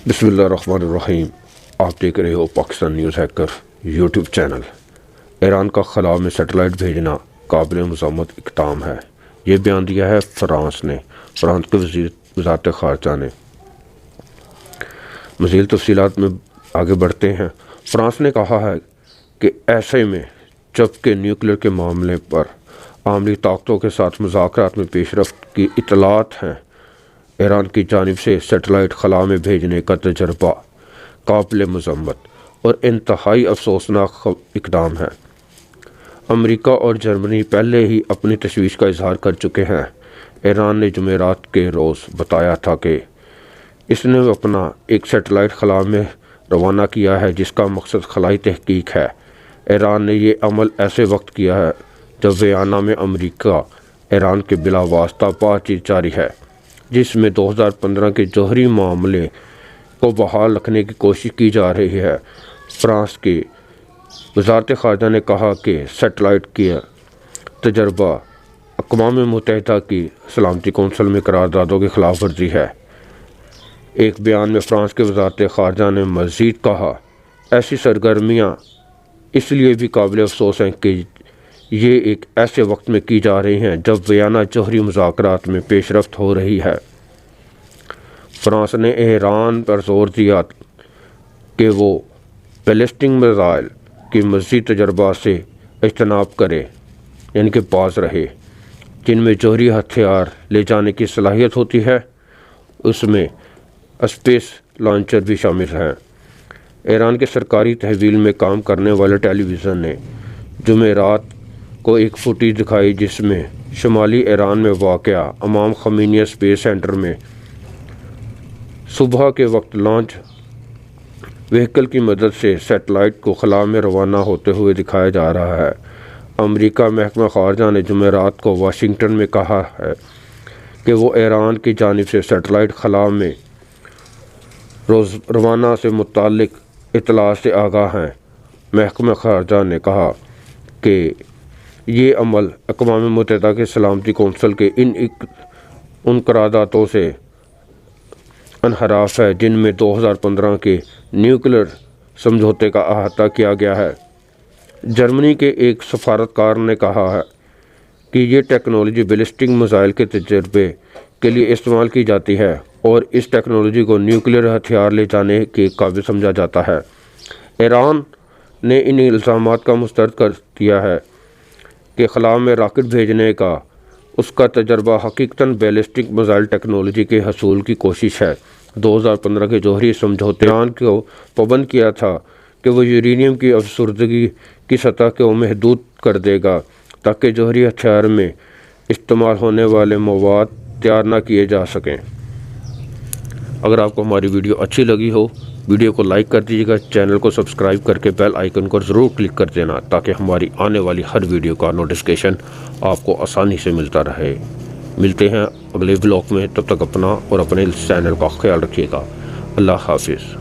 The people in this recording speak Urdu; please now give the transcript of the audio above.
بسم اللہ الرحمن الرحیم۔ آپ دیکھ رہے ہو Pakistan news hacker YouTube channel. Iran کا خلا میں سیٹلائٹ بھیجنا قابل مذمت اقدام ہے، یہ بیان دیا ہے فرانس کے وزارت خارجہ نے۔ مزید تفصیلات میں آگے بڑھتے ہیں۔ فرانس نے کہا ہے کہ ایسے میں جبکہ نیوکلیئر کے معاملے پر عالمی طاقتوں کے ساتھ مذاکرات میں پیش رفت کی اطلاعات ہیں، ایران کی جانب سے سیٹلائٹ خلا میں بھیجنے کا تجربہ قابل مذمت اور انتہائی افسوسناک اقدام ہے۔ امریکہ اور جرمنی پہلے ہی اپنی تشویش کا اظہار کر چکے ہیں۔ ایران نے جمعرات کے روز بتایا تھا کہ اس نے اپنا ایک سیٹلائٹ خلا میں روانہ کیا ہے جس کا مقصد خلائی تحقیق ہے۔ ایران نے یہ عمل ایسے وقت کیا ہے جب ویانا میں امریکہ ایران کے بلا واسطہ بات چیت جاری ہے، جس میں 2015 کے جوہری معاملے کو بحال رکھنے کی کوشش کی جا رہی ہے۔ فرانس کی وزارت خارجہ نے کہا کہ سیٹلائٹ کا تجربہ اقوام متحدہ کی سلامتی کونسل میں قراردادوں کی خلاف ورزی ہے۔ ایک بیان میں فرانس کے وزارت خارجہ نے مزید کہا، ایسی سرگرمیاں اس لیے بھی قابل افسوس ہیں کہ یہ ایک ایسے وقت میں کی جا رہی ہیں جب ویانا جوہری مذاکرات میں پیش رفت ہو رہی ہے۔ فرانس نے ایران پر زور دیا کہ وہ بیلسٹک میزائل کی مزید تجربات سے اجتناب کرے، یعنی کہ باز رہے، جن میں جوہری ہتھیار لے جانے کی صلاحیت ہوتی ہے، اس میں اسپیس لانچر بھی شامل ہیں۔ ایران کے سرکاری تحویل میں کام کرنے والے ٹیلی ویژن نے جمعرات کو ایک فوٹیج دکھائی جس میں شمالی ایران میں واقع امام خمینی اسپیس سینٹر میں صبح کے وقت لانچ وہیکل کی مدد سے سیٹلائٹ کو خلا میں روانہ ہوتے ہوئے دکھایا جا رہا ہے۔ امریکہ محکمہ خارجہ نے جمعرات کو واشنگٹن میں کہا ہے کہ وہ ایران کی جانب سے سیٹلائٹ خلا میں روانہ سے متعلق اطلاع سے آگاہ ہیں۔ محکمہ خارجہ نے کہا کہ یہ عمل اقوام متحدہ کے سلامتی کونسل کے ان قراردادوں سے انحراف ہے جن میں 2015 کے نیوکلیئر سمجھوتے کا احاطہ کیا گیا ہے۔ جرمنی کے ایک سفارتکار نے کہا ہے کہ یہ ٹیکنالوجی بیلسٹک میزائل کے تجربے کے لیے استعمال کی جاتی ہے اور اس ٹیکنالوجی کو نیوکلیئر ہتھیار لے جانے کے قابل سمجھا جاتا ہے۔ ایران نے ان الزامات کا مسترد کر دیا ہے کہ خلا میں راکٹ بھیجنے کا اس کا تجربہ حقیقتاً بیلسٹک میزائل ٹیکنالوجی کے حصول کی کوشش ہے۔ 2015 کے جوہری سمجھوتے ایران کو پابند کیا تھا کہ وہ یورینیم کی افسردگی کی سطح کو محدود کر دے گا تاکہ جوہری ہتھیار میں استعمال ہونے والے مواد تیار نہ کیے جا سکیں۔ اگر آپ کو ہماری ویڈیو اچھی لگی ہو، ویڈیو کو لائک کر دیجیے گا، چینل کو سبسکرائب کر کے بیل آئیکن کو ضرور کلک کر دینا تاکہ ہماری آنے والی ہر ویڈیو کا نوٹیفیکیشن آپ کو آسانی سے ملتا رہے۔ ملتے ہیں اگلے بلاگ میں، تب تک اپنا اور اپنے چینل کا خیال رکھیے گا۔ اللہ حافظ۔